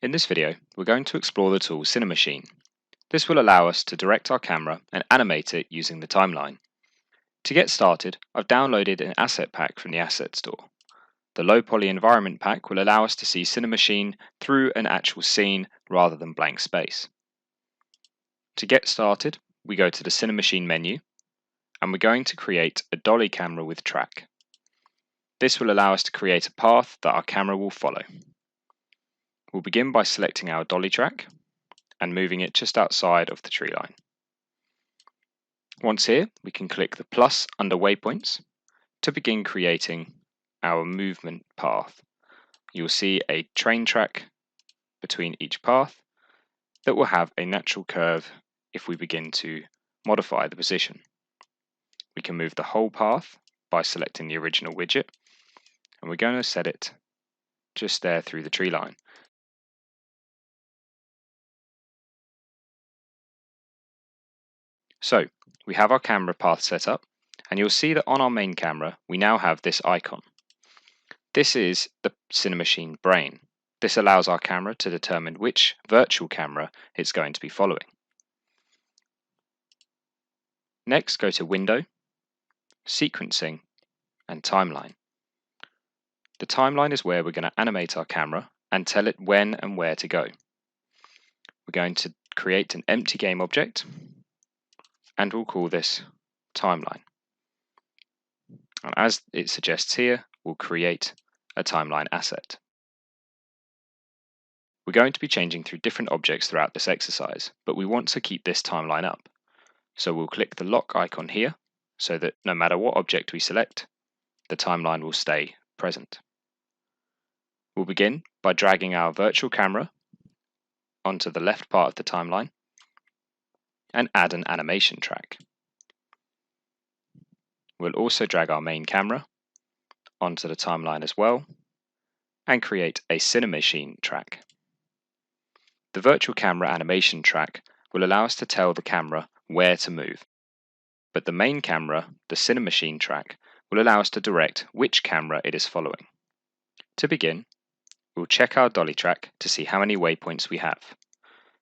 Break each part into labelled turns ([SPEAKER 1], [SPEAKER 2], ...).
[SPEAKER 1] In this video, we're going to explore the tool Cinemachine. This will allow us to direct our camera and animate it using the timeline. To get started, I've downloaded an asset pack from the Asset Store. The low poly environment pack will allow us to see Cinemachine through an actual scene rather than blank space. To get started, we go to the Cinemachine menu and we're going to create a Dolly camera with track. This will allow us to create a path that our camera will follow. We'll begin by selecting our Dolly track and moving it just outside of the tree line. Once here, we can click the plus under waypoints to begin creating our movement path. You'll see a train track between each path that will have a natural curve if we begin to modify the position. We can move the whole path by selecting the original widget, and we're going to set it just there through the tree line. So we have our camera path set up, and you'll see that on our main camera we now have this icon. This is the Cinemachine brain. This allows our camera to determine which virtual camera it's going to be following. Next, go to Window, Sequencing, and Timeline. The timeline is where we're going to animate our camera and tell it when and where to go. We're going to create an empty game object, and we'll call this Timeline. And as it suggests here, we'll create a timeline asset. We're going to be changing through different objects throughout this exercise, but we want to keep this timeline up. So we'll click the lock icon here, so that no matter what object we select, the timeline will stay present. We'll begin by dragging our virtual camera onto the left part of the timeline and add an animation track. We'll also drag our main camera onto the timeline as well and create a Cinemachine track. The virtual camera animation track will allow us to tell the camera where to move, but the main camera, the Cinemachine track, will allow us to direct which camera it is following. To begin, we'll check our Dolly track to see how many waypoints we have.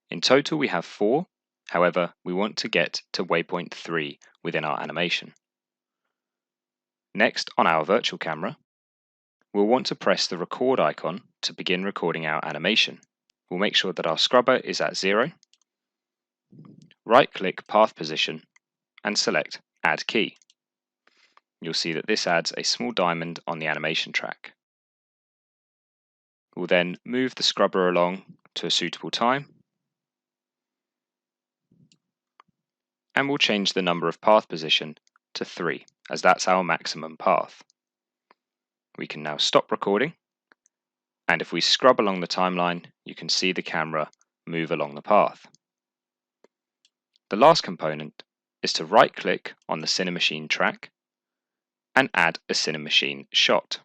[SPEAKER 1] In total we have 4, however we want to get to waypoint 3 within our animation. Next, on our virtual camera, we'll want to press the record icon to begin recording our animation. We'll make sure that our scrubber is at 0, right-click Path Position and select Add Key. You'll see that this adds a small diamond on the animation track. We'll then move the scrubber along to a suitable time, and we'll change the number of path position to 3, as that's our maximum path. We can now stop recording, and if we scrub along the timeline, you can see the camera move along the path. The last component is to right-click on the Cinemachine track and add a Cinemachine shot.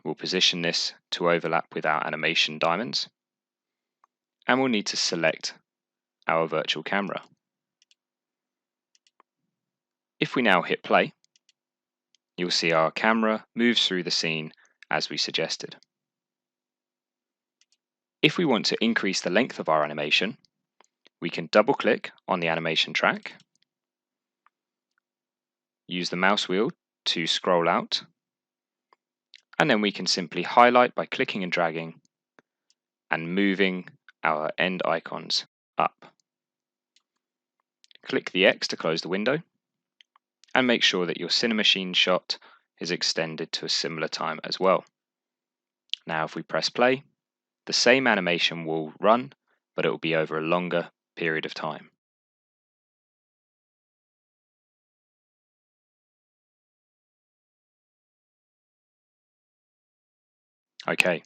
[SPEAKER 1] We'll position this to overlap with our animation diamonds, and we'll need to select our virtual camera. If we now hit play, you'll see our camera moves through the scene as we suggested. If we want to increase the length of our animation, we can double-click on the animation track, use the mouse wheel to scroll out, and then we can simply highlight by clicking and dragging and moving our end icons up. Click the X to close the window, and make sure that your Cinemachine shot is extended to a similar time as well. Now if we press play, the same animation will run, but it will be over a longer period of time. Okay,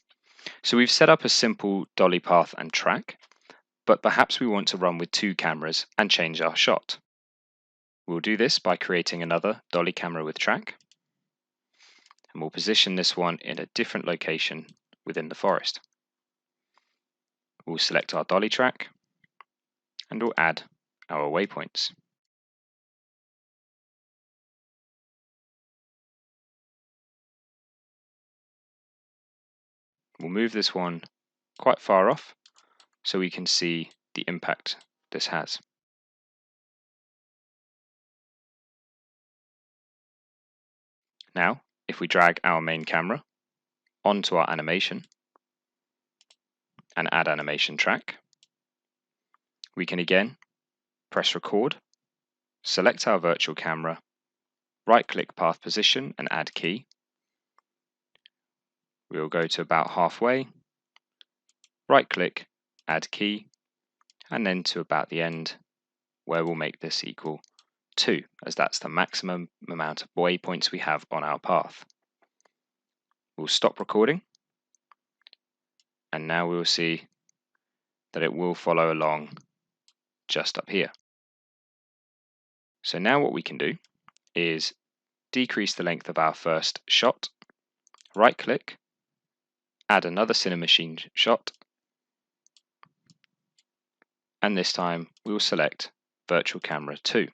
[SPEAKER 1] so we've set up a simple Dolly path and track, but perhaps we want to run with 2 cameras and change our shot. We'll do this by creating another Dolly camera with track, and we'll position this one in a different location within the forest. We'll select our Dolly track and we'll add our waypoints. We'll move this one quite far off so we can see the impact this has. Now, if we drag our main camera onto our animation and add animation track, we can again press record, select our virtual camera, right-click path position and add key. We will go to about halfway, right-click, add key, and then to about the end, where we'll make this equal 2, as that's the maximum amount of waypoints we have on our path. We'll stop recording, and now we will see that it will follow along just up here. So now what we can do is decrease the length of our first shot, right-click, add another Cinemachine shot, and this time we will select Virtual Camera 2.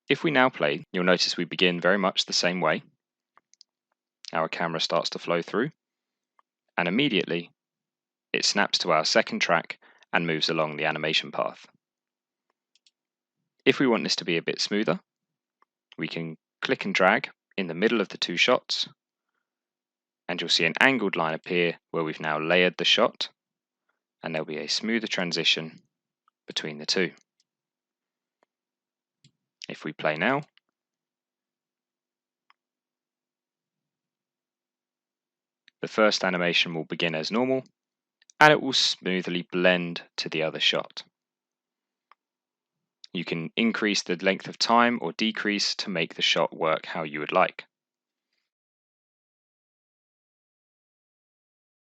[SPEAKER 1] If we now play, you'll notice we begin very much the same way. Our camera starts to flow through, and immediately it snaps to our second track and moves along the animation path. If we want this to be a bit smoother, we can click and drag in the middle of the two shots, and you'll see an angled line appear where we've now layered the shot, and there'll be a smoother transition between the two. If we play now, the first animation will begin as normal, and it will smoothly blend to the other shot. You can increase the length of time or decrease to make the shot work how you would like.